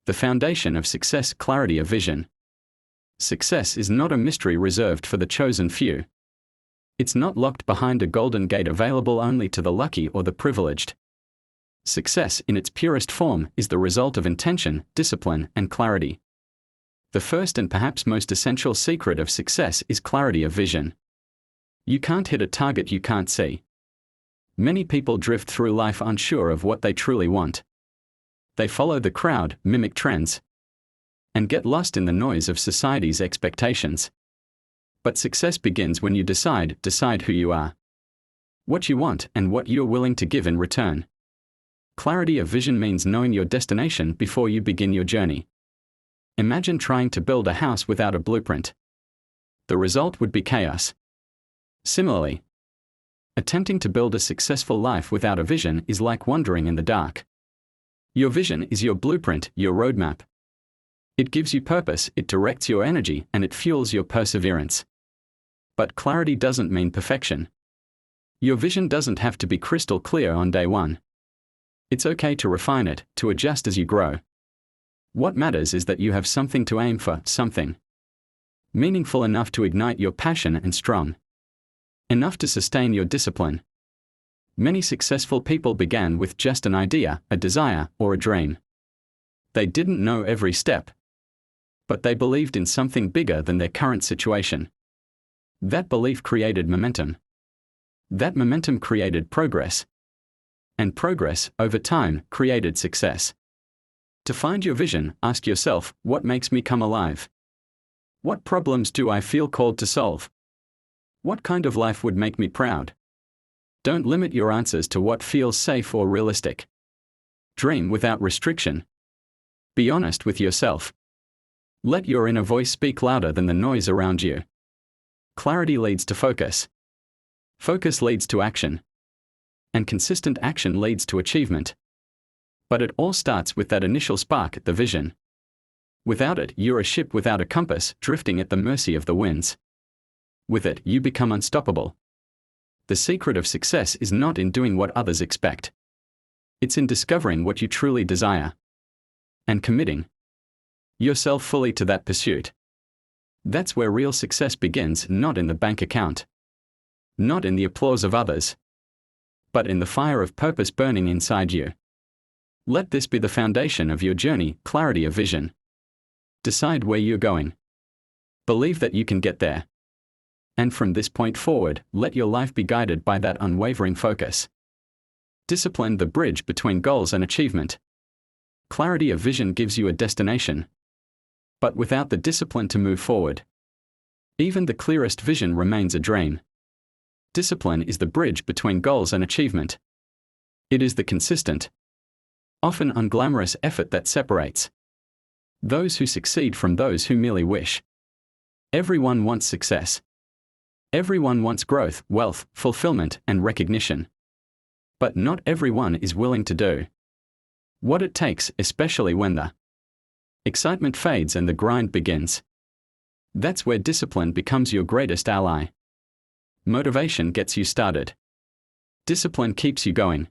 The foundation of success: clarity of vision. Success is not a mystery reserved for the chosen few. It's not locked behind a golden gate available only to the lucky or the privileged. Success in its purest form is the result of intention, discipline, and clarity. The first and perhaps most essential secret of success is clarity of vision. You can't hit a target you can't see. Many people drift through life unsure of what they truly want. They follow the crowd, mimic trends, and get lost in the noise of society's expectations. But success begins when you decide who you are, what you want, and what you're willing to give in return. Clarity of vision means knowing your destination before you begin your journey. Imagine trying to build a house without a blueprint. The result would be chaos. Similarly, attempting to build a successful life without a vision is like wandering in the dark. Your vision is your blueprint, your roadmap. It gives you purpose, it directs your energy, and it fuels your perseverance. But clarity doesn't mean perfection. Your vision doesn't have to be crystal clear on day one. It's okay to refine it, to adjust as you grow. What matters is that you have something to aim for, something meaningful enough to ignite your passion and strong enough to sustain your discipline. Many successful people began with just an idea, a desire, or a dream. They didn't know every step, but they believed in something bigger than their current situation. That belief created momentum. That momentum created progress. And progress, over time, created success. To find your vision, ask yourself, what makes me come alive? What problems do I feel called to solve? What kind of life would make me proud? Don't limit your answers to what feels safe or realistic. Dream without restriction. Be honest with yourself. Let your inner voice speak louder than the noise around you. Clarity leads to focus. Focus leads to action. And consistent action leads to achievement. But it all starts with that initial spark, the vision. Without it, you're a ship without a compass, drifting at the mercy of the winds. With it, you become unstoppable. The secret of success is not in doing what others expect. It's in discovering what you truly desire. And committing yourself fully to that pursuit. That's where real success begins, not in the bank account. Not in the applause of others. But in the fire of purpose burning inside you. Let this be the foundation of your journey, clarity of vision. Decide where you're going. Believe that you can get there. And from this point forward, let your life be guided by that unwavering focus. Discipline, the bridge between goals and achievement. Clarity of vision gives you a destination. But without the discipline to move forward, even the clearest vision remains a dream. Discipline is the bridge between goals and achievement. It is the consistent, often unglamorous effort that separates those who succeed from those who merely wish. Everyone wants success. Everyone wants growth, wealth, fulfillment, and recognition. But not everyone is willing to do what it takes, especially when the excitement fades and the grind begins. That's where discipline becomes your greatest ally. Motivation gets you started. Discipline keeps you going.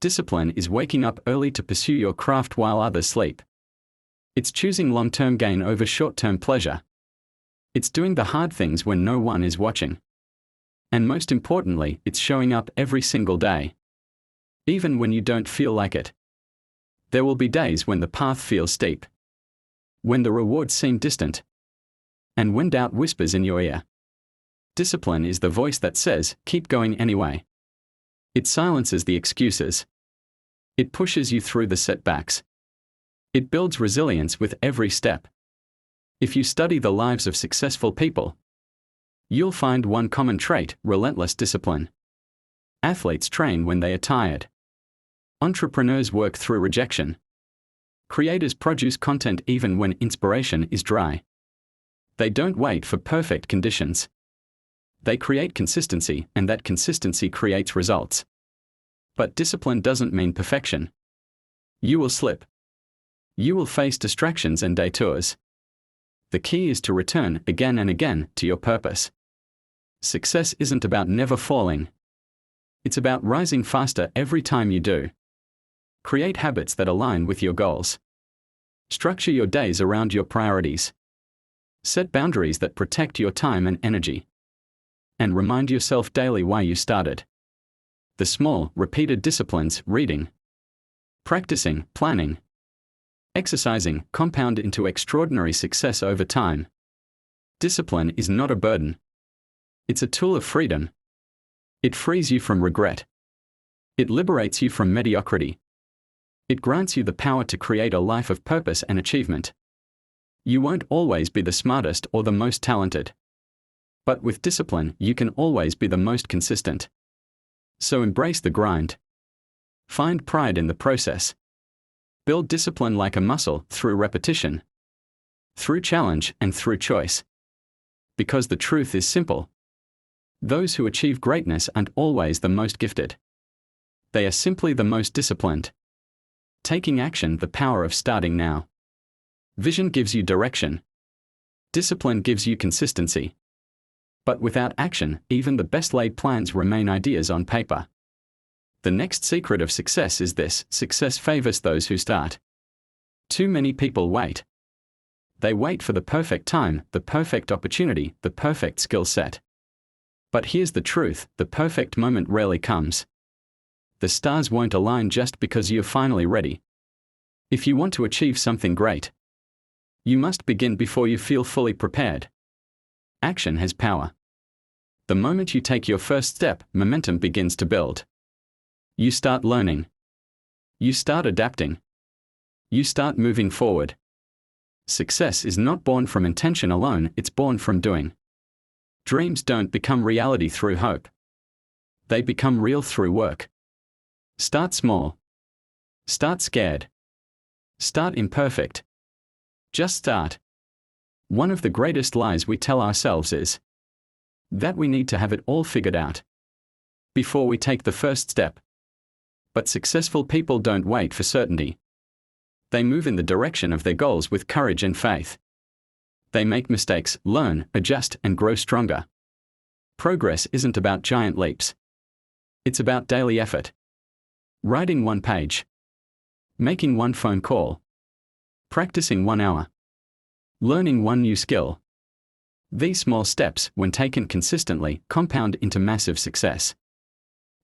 Discipline is waking up early to pursue your craft while others sleep. It's choosing long-term gain over short-term pleasure. It's doing the hard things when no one is watching. And most importantly, it's showing up every single day. Even when you don't feel like it. There will be days when the path feels steep. When the rewards seem distant. And when doubt whispers in your ear. Discipline is the voice that says, keep going anyway. It silences the excuses. It pushes you through the setbacks. It builds resilience with every step. If you study the lives of successful people, you'll find one common trait: relentless discipline. Athletes train when they are tired. Entrepreneurs work through rejection. Creators produce content even when inspiration is dry. They don't wait for perfect conditions. They create consistency, and that consistency creates results. But discipline doesn't mean perfection. You will slip. You will face distractions and detours. The key is to return again and again to your purpose. Success isn't about never falling. It's about rising faster every time you do. Create habits that align with your goals. Structure your days around your priorities. Set boundaries that protect your time and energy. And remind yourself daily why you started. The small, repeated disciplines, reading, practicing, planning, exercising, compound into extraordinary success over time. Discipline is not a burden. It's a tool of freedom. It frees you from regret. It liberates you from mediocrity. It grants you the power to create a life of purpose and achievement. You won't always be the smartest or the most talented. But with discipline, you can always be the most consistent. So embrace the grind. Find pride in the process. Build discipline like a muscle through repetition, through challenge, and through choice. Because the truth is simple. Those who achieve greatness aren't always the most gifted. They are simply the most disciplined. Taking action, the power of starting now. Vision gives you direction. Discipline gives you consistency. But without action, even the best laid plans remain ideas on paper. The next secret of success is this: success favors those who start. Too many people wait. They wait for the perfect time, the perfect opportunity, the perfect skill set. But here's the truth: the perfect moment rarely comes. The stars won't align just because you're finally ready. If you want to achieve something great, you must begin before you feel fully prepared. Action has power. The moment you take your first step, momentum begins to build. You start learning. You start adapting. You start moving forward. Success is not born from intention alone, it's born from doing. Dreams don't become reality through hope. They become real through work. Start small. Start scared. Start imperfect. Just start. One of the greatest lies we tell ourselves is that we need to have it all figured out before we take the first step. But successful people don't wait for certainty. They move in the direction of their goals with courage and faith. They make mistakes, learn, adjust, and grow stronger. Progress isn't about giant leaps. It's about daily effort. Writing one page. Making one phone call. Practicing 1 hour. Learning one new skill. These small steps, when taken consistently, compound into massive success.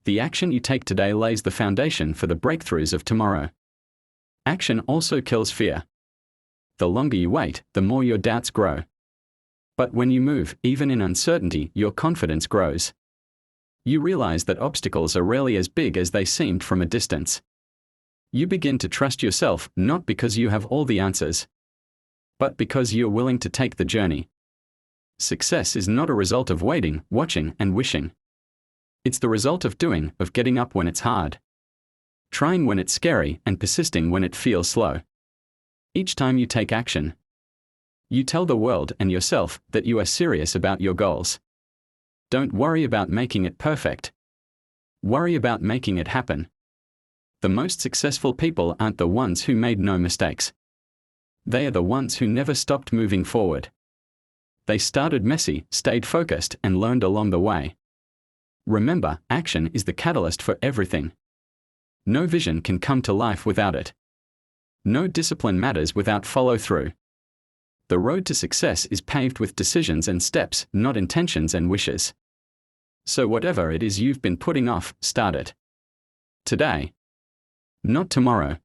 The action you take today lays the foundation for the breakthroughs of tomorrow. Action also kills fear. The longer you wait, the more your doubts grow. But when you move, even in uncertainty, your confidence grows. You realize that obstacles are rarely as big as they seemed from a distance. You begin to trust yourself, not because you have all the answers, but because you're willing to take the journey. Success is not a result of waiting, watching, and wishing. It's the result of doing, of getting up when it's hard, trying when it's scary, and persisting when it feels slow. Each time you take action, you tell the world and yourself that you are serious about your goals. Don't worry about making it perfect. Worry about making it happen. The most successful people aren't the ones who made no mistakes. They are the ones who never stopped moving forward. They started messy, stayed focused, and learned along the way. Remember, action is the catalyst for everything. No vision can come to life without it. No discipline matters without follow-through. The road to success is paved with decisions and steps, not intentions and wishes. So whatever it is you've been putting off, start it. Today. Not tomorrow.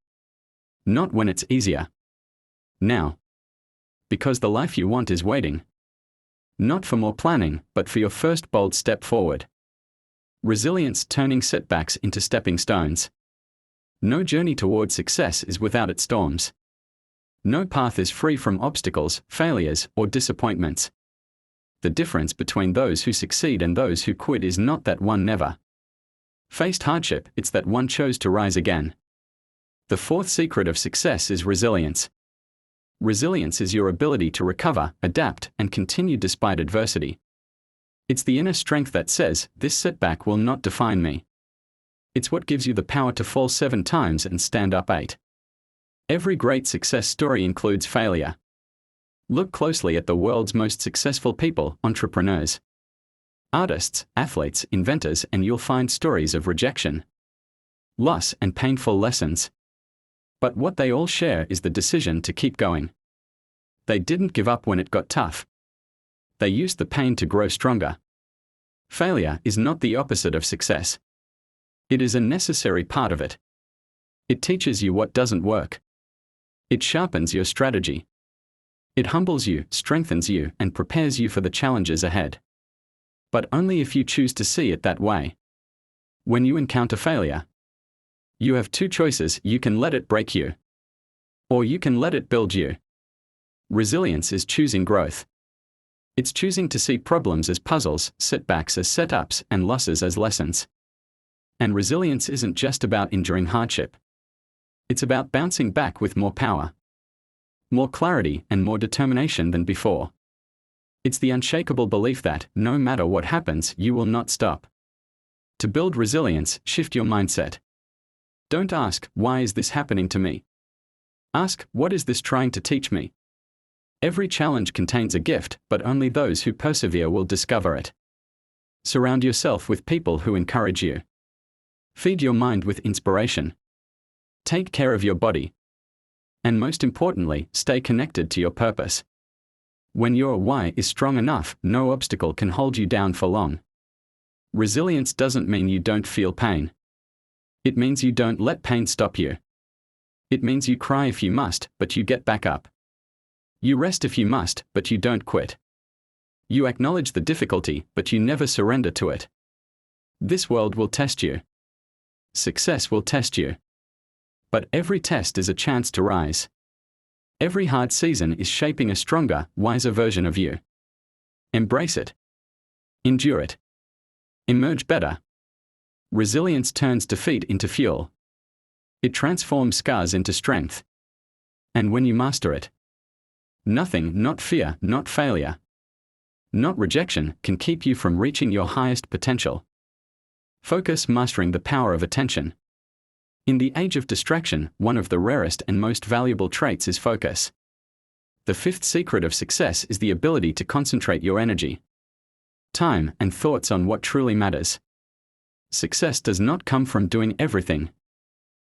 Not when it's easier. Now. Because the life you want is waiting. Not for more planning, but for your first bold step forward. Resilience, turning setbacks into stepping stones. No journey toward success is without its storms. No path is free from obstacles, failures, or disappointments. The difference between those who succeed and those who quit is not that one never faced hardship, it's that one chose to rise again. The fourth secret of success is resilience. Resilience is your ability to recover, adapt, and continue despite adversity. It's the inner strength that says, this setback will not define me. It's what gives you the power to fall 7 times and stand up 8. Every great success story includes failure. Look closely at the world's most successful people, entrepreneurs, artists, athletes, inventors, and you'll find stories of rejection, loss, and painful lessons. But what they all share is the decision to keep going. They didn't give up when it got tough. They used the pain to grow stronger. Failure is not the opposite of success. It is a necessary part of it. It teaches you what doesn't work. It sharpens your strategy. It humbles you, strengthens you, and prepares you for the challenges ahead. But only if you choose to see it that way. When you encounter failure, you have two choices: you can let it break you, or you can let it build you. Resilience is choosing growth. It's choosing to see problems as puzzles, setbacks as setups, and losses as lessons. And resilience isn't just about enduring hardship. It's about bouncing back with more power, more clarity, and more determination than before. It's the unshakable belief that, no matter what happens, you will not stop. To build resilience, shift your mindset. Don't ask, why is this happening to me? Ask, what is this trying to teach me? Every challenge contains a gift, but only those who persevere will discover it. Surround yourself with people who encourage you. Feed your mind with inspiration. Take care of your body. And most importantly, stay connected to your purpose. When your why is strong enough, no obstacle can hold you down for long. Resilience doesn't mean you don't feel pain. It means you don't let pain stop you. It means you cry if you must, but you get back up. You rest if you must, but you don't quit. You acknowledge the difficulty, but you never surrender to it. This world will test you. Success will test you. But every test is a chance to rise. Every hard season is shaping a stronger, wiser version of you. Embrace it. Endure it. Emerge better. Resilience turns defeat into fuel. It transforms scars into strength. And when you master it, nothing, not fear, not failure, not rejection, can keep you from reaching your highest potential. Focus, mastering the power of attention. In the age of distraction, one of the rarest and most valuable traits is focus. The fifth secret of success is the ability to concentrate your energy, time, and thoughts on what truly matters. Success does not come from doing everything.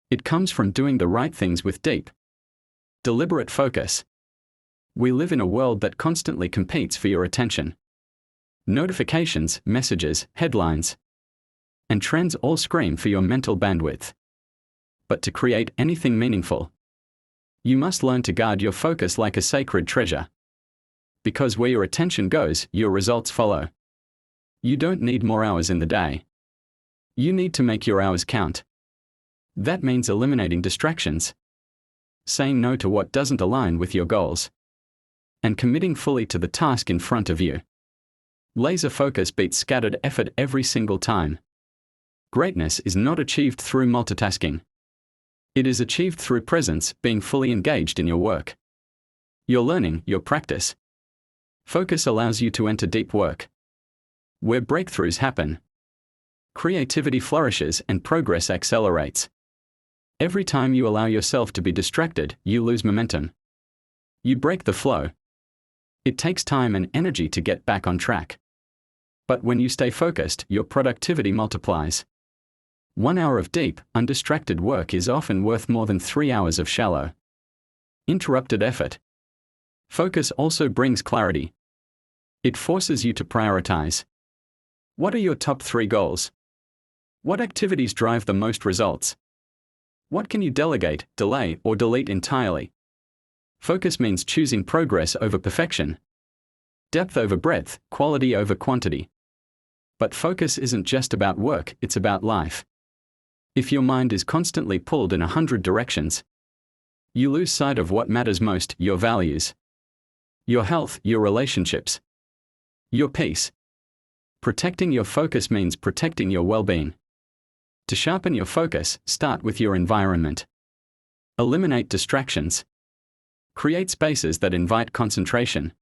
It comes from doing the right things with deep, deliberate focus. We live in a world that constantly competes for your attention. Notifications, messages, headlines, and trends all scream for your mental bandwidth. But to create anything meaningful, you must learn to guard your focus like a sacred treasure. Because where your attention goes, your results follow. You don't need more hours in the day. You need to make your hours count. That means eliminating distractions, saying no to what doesn't align with your goals, and committing fully to the task in front of you. Laser focus beats scattered effort every single time. Greatness is not achieved through multitasking. It is achieved through presence, being fully engaged in your work, your learning, your practice. Focus allows you to enter deep work, where breakthroughs happen, creativity flourishes, and progress accelerates. Every time you allow yourself to be distracted, you lose momentum. You break the flow. It takes time and energy to get back on track. But when you stay focused, your productivity multiplies. 1 hour of deep, undistracted work is often worth more than 3 hours of shallow, interrupted effort. Focus also brings clarity. It forces you to prioritize. What are your top 3 goals? What activities drive the most results? What can you delegate, delay, or delete entirely? Focus means choosing progress over perfection, depth over breadth, quality over quantity. But focus isn't just about work, it's about life. If your mind is constantly pulled in 100 directions, you lose sight of what matters most: your values, your health, your relationships, your peace. Protecting your focus means protecting your well-being. To sharpen your focus, start with your environment. Eliminate distractions. Create spaces that invite concentration.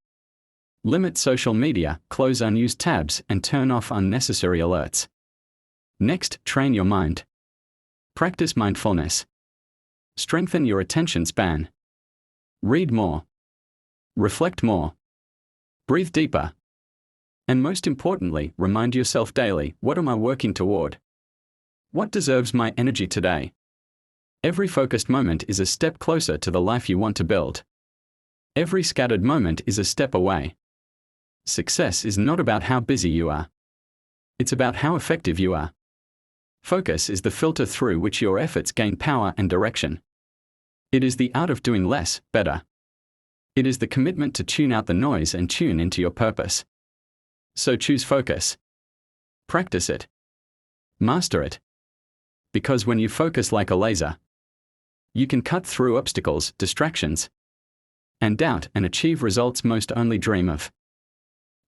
Limit social media, close unused tabs, and turn off unnecessary alerts. Next, train your mind. Practice mindfulness. Strengthen your attention span. Read more. Reflect more. Breathe deeper. And most importantly, remind yourself daily, what am I working toward? What deserves my energy today? Every focused moment is a step closer to the life you want to build. Every scattered moment is a step away. Success is not about how busy you are. It's about how effective you are. Focus is the filter through which your efforts gain power and direction. It is the art of doing less, better. It is the commitment to tune out the noise and tune into your purpose. So choose focus. Practice it. Master it. Because when you focus like a laser, you can cut through obstacles, distractions, and doubt and achieve results most only dream of.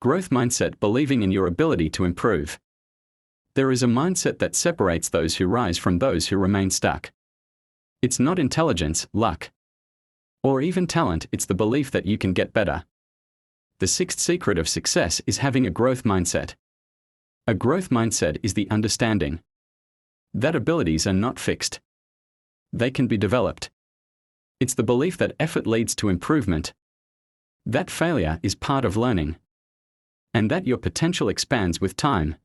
Growth mindset, believing in your ability to improve. There is a mindset that separates those who rise from those who remain stuck. It's not intelligence, luck, or even talent, it's the belief that you can get better. The sixth secret of success is having a growth mindset. A growth mindset is the understanding that abilities are not fixed. They can be developed. It's the belief that effort leads to improvement, that failure is part of learning, and that your potential expands with time,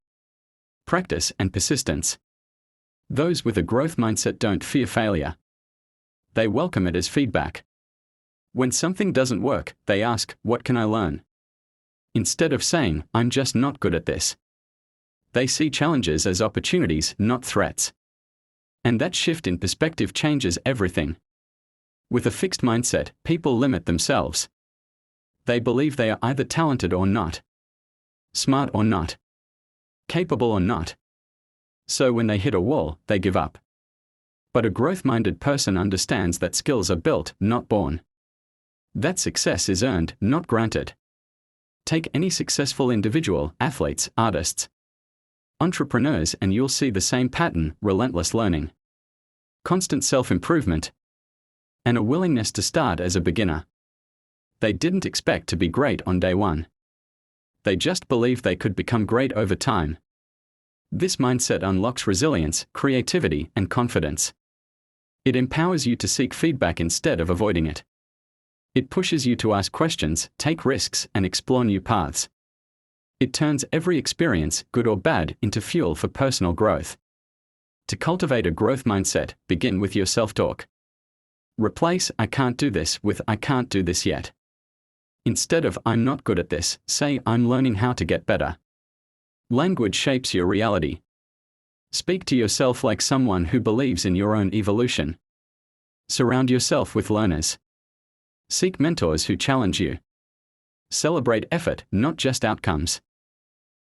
practice, and persistence. Those with a growth mindset don't fear failure. They welcome it as feedback. When something doesn't work, they ask, "What can I learn?" Instead of saying, "I'm just not good at this." They see challenges as opportunities, not threats. And that shift in perspective changes everything. With a fixed mindset, people limit themselves. They believe they are either talented or not, smart or not, capable or not. So when they hit a wall, they give up. But a growth-minded person understands that skills are built, not born. That success is earned, not granted. Take any successful individual, athletes, artists, entrepreneurs, and you'll see the same pattern: relentless learning, constant self-improvement, and a willingness to start as a beginner. They didn't expect to be great on day one. They just believed they could become great over time. This mindset unlocks resilience, creativity, and confidence. It empowers you to seek feedback instead of avoiding it. It pushes you to ask questions, take risks, and explore new paths. It turns every experience, good or bad, into fuel for personal growth. To cultivate a growth mindset, begin with your self-talk. Replace "I can't do this" with "I can't do this yet." Instead of "I'm not good at this," say "I'm learning how to get better." Language shapes your reality. Speak to yourself like someone who believes in your own evolution. Surround yourself with learners. Seek mentors who challenge you. Celebrate effort, not just outcomes.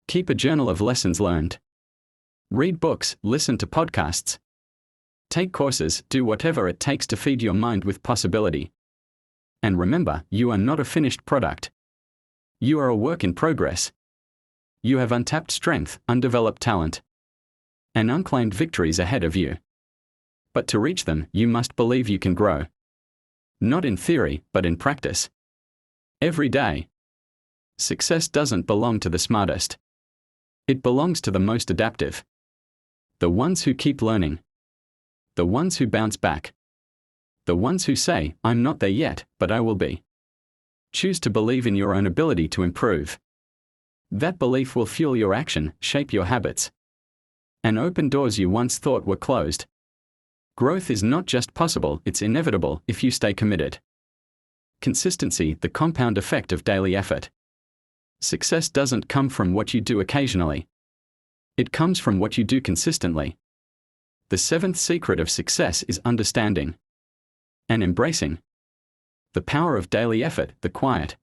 Keep a journal of lessons learned. Read books, listen to podcasts. Take courses, do whatever it takes to feed your mind with possibility. And remember, you are not a finished product. You are a work in progress. You have untapped strength, undeveloped talent, and unclaimed victories ahead of you. But to reach them, you must believe you can grow. Not in theory, but in practice. Every day. Success doesn't belong to the smartest. It belongs to the most adaptive. The ones who keep learning. The ones who bounce back. The ones who say, "I'm not there yet, but I will be." Choose to believe in your own ability to improve. That belief will fuel your action, shape your habits, and open doors you once thought were closed. Growth is not just possible, it's inevitable if you stay committed. Consistency, the compound effect of daily effort. Success doesn't come from what you do occasionally. It comes from what you do consistently. The seventh secret of success is understanding and embracing the power of daily effort, the quiet,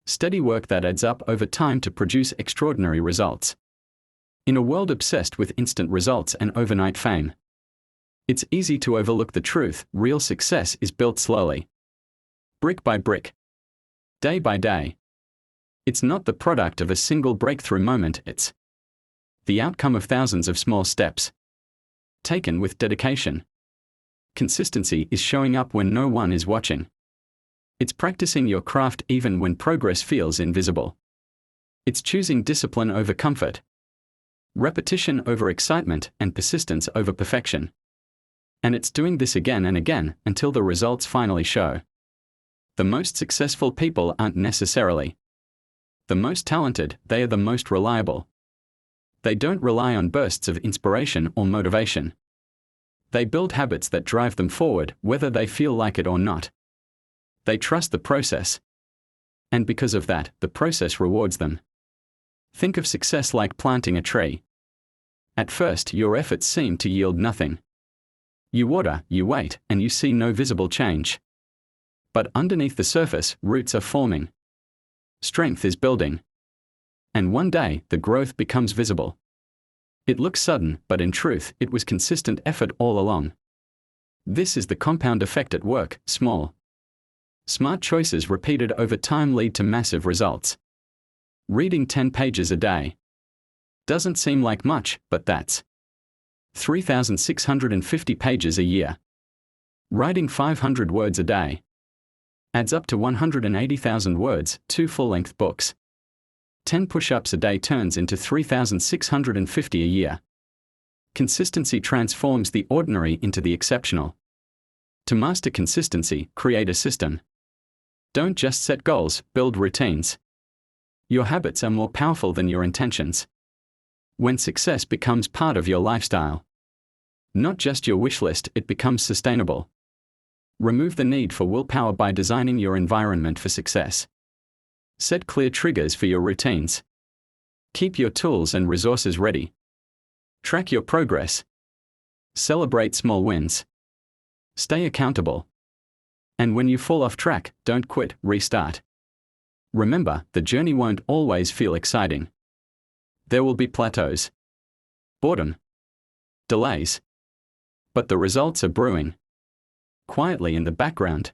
steady work that adds up over time to produce extraordinary results. In a world obsessed with instant results and overnight fame, it's easy to overlook the truth: real success is built slowly, brick by brick, day by day. It's not the product of a single breakthrough moment, it's the outcome of thousands of small steps, taken with dedication. Consistency is showing up when no one is watching. It's practicing your craft even when progress feels invisible. It's choosing discipline over comfort, repetition over excitement, and persistence over perfection. And it's doing this again and again until the results finally show. The most successful people aren't necessarily the most talented, they are the most reliable. They don't rely on bursts of inspiration or motivation. They build habits that drive them forward, whether they feel like it or not. They trust the process. And because of that, the process rewards them. Think of success like planting a tree. At first, your efforts seem to yield nothing. You water, you wait, and you see no visible change. But underneath the surface, roots are forming. Strength is building. And one day, the growth becomes visible. It looks sudden, but in truth, it was consistent effort all along. This is the compound effect at work. Small, smart choices repeated over time lead to massive results. Reading 10 pages a day. Doesn't seem like much, but that's 3,650 pages a year. Writing 500 words a day adds up to 180,000 words, 2 full-length books. 10 push-ups a day turns into 3,650 a year. Consistency transforms the ordinary into the exceptional. To master consistency, create a system. Don't just set goals, build routines. Your habits are more powerful than your intentions. When success becomes part of your lifestyle, not just your wish list, it becomes sustainable. Remove the need for willpower by designing your environment for success. Set clear triggers for your routines. Keep your tools and resources ready. Track your progress. Celebrate small wins. Stay accountable. And when you fall off track, don't quit, restart. Remember, the journey won't always feel exciting. There will be plateaus, boredom, delays. But the results are brewing quietly in the background.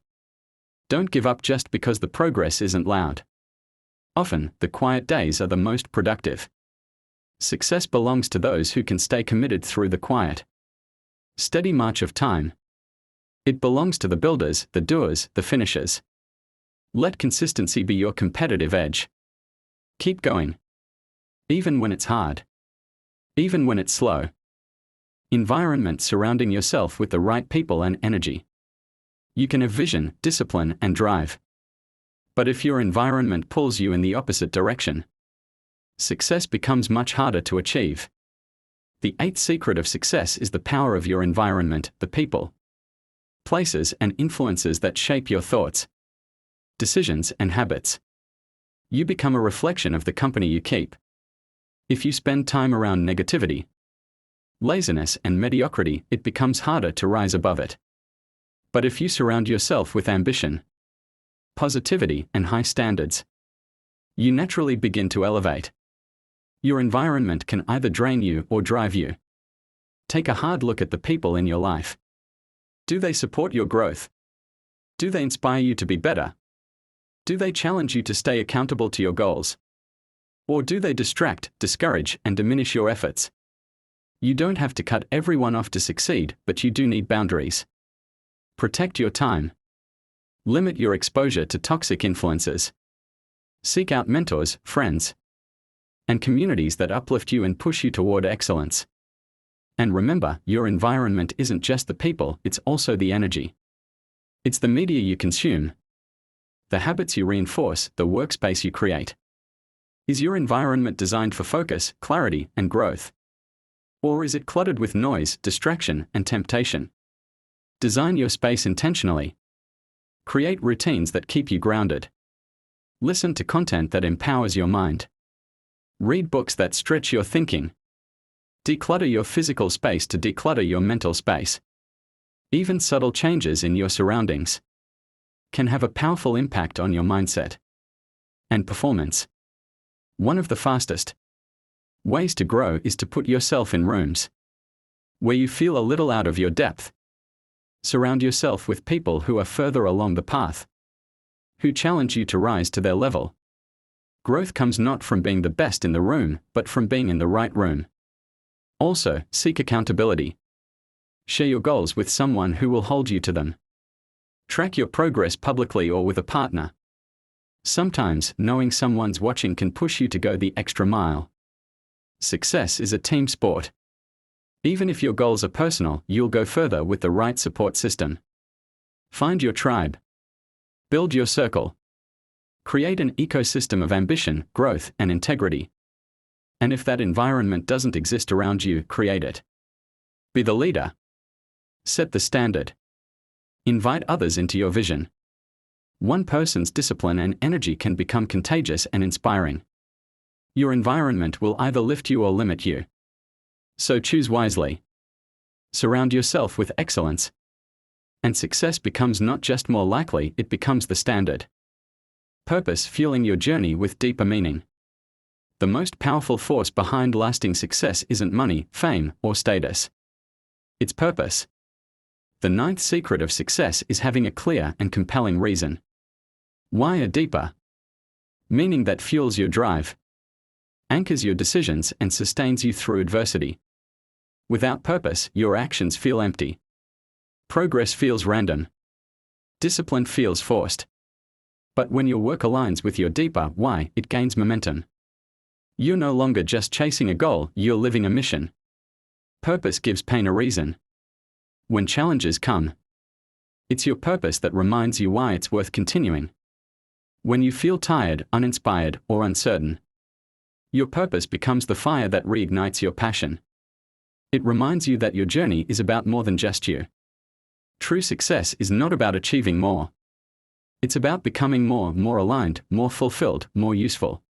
Don't give up just because the progress isn't loud. Often, the quiet days are the most productive. Success belongs to those who can stay committed through the quiet, steady march of time. It belongs to the builders, the doers, the finishers. Let consistency be your competitive edge. Keep going. Even when it's hard. Even when it's slow. Environment surrounding yourself with the right people and energy. You can have vision, discipline, and drive. But if your environment pulls you in the opposite direction, success becomes much harder to achieve. The 8th secret of success is the power of your environment, the people, places, and influences that shape your thoughts, decisions, and habits. You become a reflection of the company you keep. If you spend time around negativity, laziness, and mediocrity, it becomes harder to rise above it. But if you surround yourself with ambition, positivity, and high standards, you naturally begin to elevate. Your environment can either drain you or drive you. Take a hard look at the people in your life. Do they support your growth? Do they inspire you to be better? Do they challenge you to stay accountable to your goals? Or do they distract, discourage, and diminish your efforts? You don't have to cut everyone off to succeed, but you do need boundaries. Protect your time. Limit your exposure to toxic influences. Seek out mentors, friends, and communities that uplift you and push you toward excellence. And remember, your environment isn't just the people, it's also the energy. It's the media you consume, the habits you reinforce, the workspace you create. Is your environment designed for focus, clarity, and growth? Or is it cluttered with noise, distraction, and temptation? Design your space intentionally. Create routines that keep you grounded. Listen to content that empowers your mind. Read books that stretch your thinking. Declutter your physical space to declutter your mental space. Even subtle changes in your surroundings can have a powerful impact on your mindset and performance. One of the fastest ways to grow is to put yourself in rooms where you feel a little out of your depth. Surround yourself with people who are further along the path, who challenge you to rise to their level. Growth comes not from being the best in the room, but from being in the right room. Also, seek accountability. Share your goals with someone who will hold you to them. Track your progress publicly or with a partner. Sometimes, knowing someone's watching can push you to go the extra mile. Success is a team sport. Even if your goals are personal, you'll go further with the right support system. Find your tribe. Build your circle. Create an ecosystem of ambition, growth, and integrity. And if that environment doesn't exist around you, create it. Be the leader. Set the standard. Invite others into your vision. One person's discipline and energy can become contagious and inspiring. Your environment will either lift you or limit you. So choose wisely. Surround yourself with excellence. And success becomes not just more likely, it becomes the standard. Purpose fueling your journey with deeper meaning. The most powerful force behind lasting success isn't money, fame, or status. It's purpose. The ninth secret of success is having a clear and compelling reason. Why a deeper meaning that fuels your drive, anchors your decisions, and sustains you through adversity. Without purpose, your actions feel empty. Progress feels random. Discipline feels forced. But when your work aligns with your deeper why, it gains momentum. You're no longer just chasing a goal, you're living a mission. Purpose gives pain a reason. When challenges come, it's your purpose that reminds you why it's worth continuing. When you feel tired, uninspired, or uncertain, your purpose becomes the fire that reignites your passion. It reminds you that your journey is about more than just you. True success is not about achieving more. It's about becoming more aligned, more fulfilled, more useful.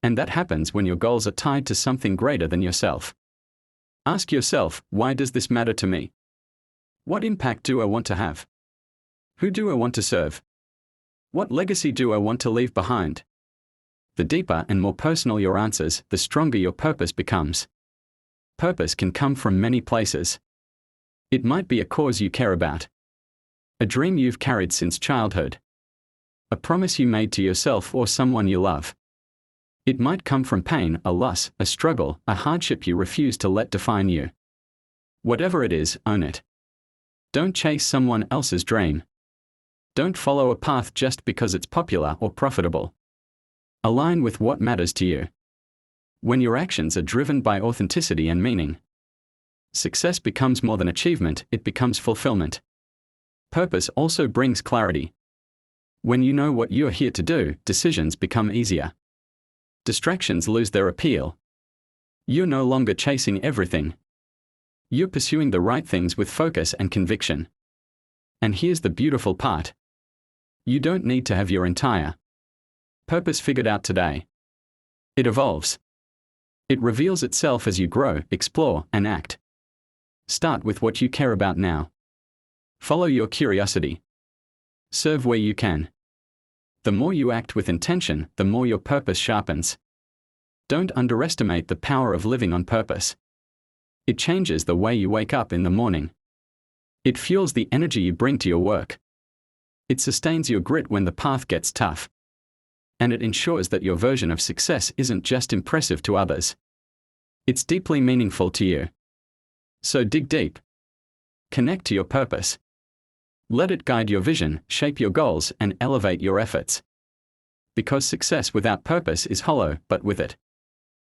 And that happens when your goals are tied to something greater than yourself. Ask yourself, why does this matter to me? What impact do I want to have? Who do I want to serve? What legacy do I want to leave behind? The deeper and more personal your answers, the stronger your purpose becomes. Purpose can come from many places. It might be a cause you care about, a dream you've carried since childhood, a promise you made to yourself or someone you love. It might come from pain, a loss, a struggle, a hardship you refuse to let define you. Whatever it is, own it. Don't chase someone else's dream. Don't follow a path just because it's popular or profitable. Align with what matters to you. When your actions are driven by authenticity and meaning, success becomes more than achievement, it becomes fulfillment. Purpose also brings clarity. When you know what you're here to do, decisions become easier. Distractions lose their appeal. You're no longer chasing everything. You're pursuing the right things with focus and conviction. And here's the beautiful part. You don't need to have your entire purpose figured out today. It evolves. It reveals itself as you grow, explore, and act. Start with what you care about now. Follow your curiosity. Serve where you can. The more you act with intention, the more your purpose sharpens. Don't underestimate the power of living on purpose. It changes the way you wake up in the morning. It fuels the energy you bring to your work. It sustains your grit when the path gets tough. And it ensures that your version of success isn't just impressive to others. It's deeply meaningful to you. So dig deep. Connect to your purpose. Let it guide your vision, shape your goals, and elevate your efforts. Because success without purpose is hollow, but with it,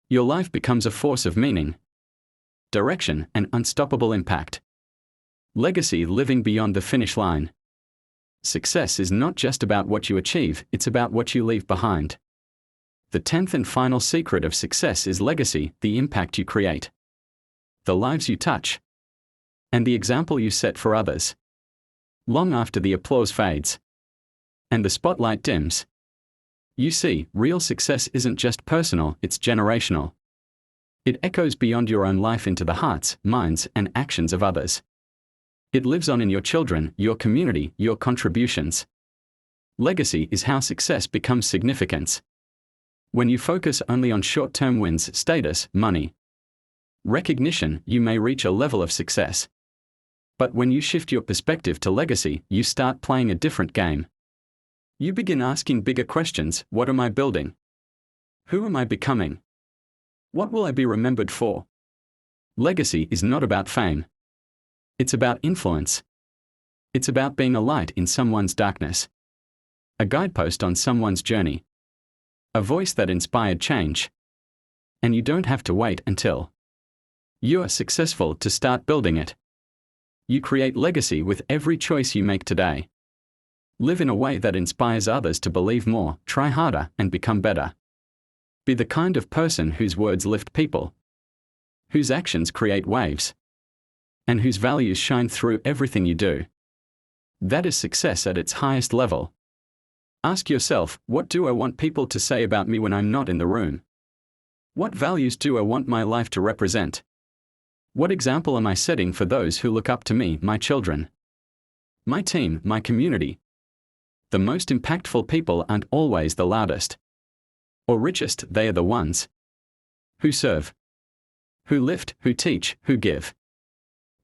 your life becomes a force of meaning, direction, and unstoppable impact. Legacy living beyond the finish line. Success is not just about what you achieve, it's about what you leave behind. The 10th and final secret of success is legacy, the impact you create, the lives you touch, and the example you set for others. Long after the applause fades and the spotlight dims, you see, real success isn't just personal, it's generational. It echoes beyond your own life into the hearts, minds, and actions of others. It lives on in your children, your community, your contributions. Legacy is how success becomes significance. When you focus only on short-term wins, status, money, recognition, you may reach a level of success. But when you shift your perspective to legacy, you start playing a different game. You begin asking bigger questions. What am I building? Who am I becoming? What will I be remembered for? Legacy is not about fame. It's about influence. It's about being a light in someone's darkness, a guidepost on someone's journey, a voice that inspired change. And you don't have to wait until you are successful to start building it. You create legacy with every choice you make today. Live in a way that inspires others to believe more, try harder, and become better. Be the kind of person whose words lift people, whose actions create waves, and whose values shine through everything you do. That is success at its highest level. Ask yourself, what do I want people to say about me when I'm not in the room? What values do I want my life to represent? What example am I setting for those who look up to me, my children, my team, my community? The most impactful people aren't always the loudest or richest, they are the ones who serve, who lift, who teach, who give.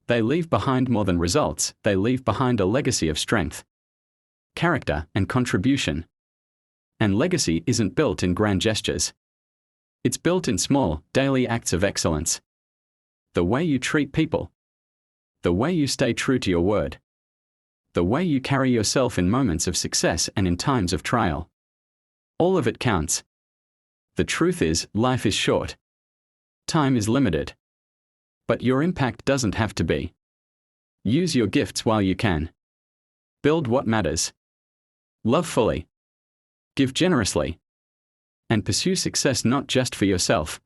They leave behind more than results, they leave behind a legacy of strength, character, and contribution. And legacy isn't built in grand gestures. It's built in small, daily acts of excellence. The way you treat people, the way you stay true to your word, the way you carry yourself in moments of success and in times of trial. All of it counts. The truth is, life is short. Time is limited. But your impact doesn't have to be. Use your gifts while you can. Build what matters. Love fully. Give generously. And pursue success not just for yourself,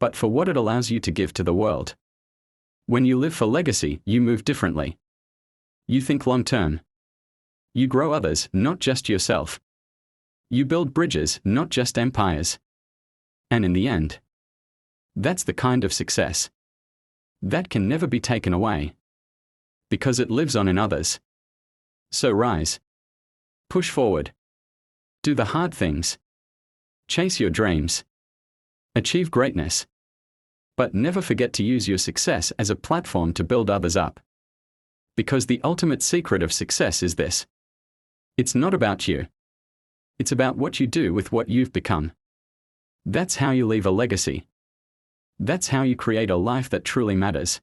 but for what it allows you to give to the world. When you live for legacy, you move differently. You think long-term. You grow others, not just yourself. You build bridges, not just empires. And in the end, that's the kind of success that can never be taken away, because it lives on in others. So rise. Push forward. Do the hard things. Chase your dreams. Achieve greatness. But never forget to use your success as a platform to build others up. Because the ultimate secret of success is this. It's not about you. It's about what you do with what you've become. That's how you leave a legacy. That's how you create a life that truly matters.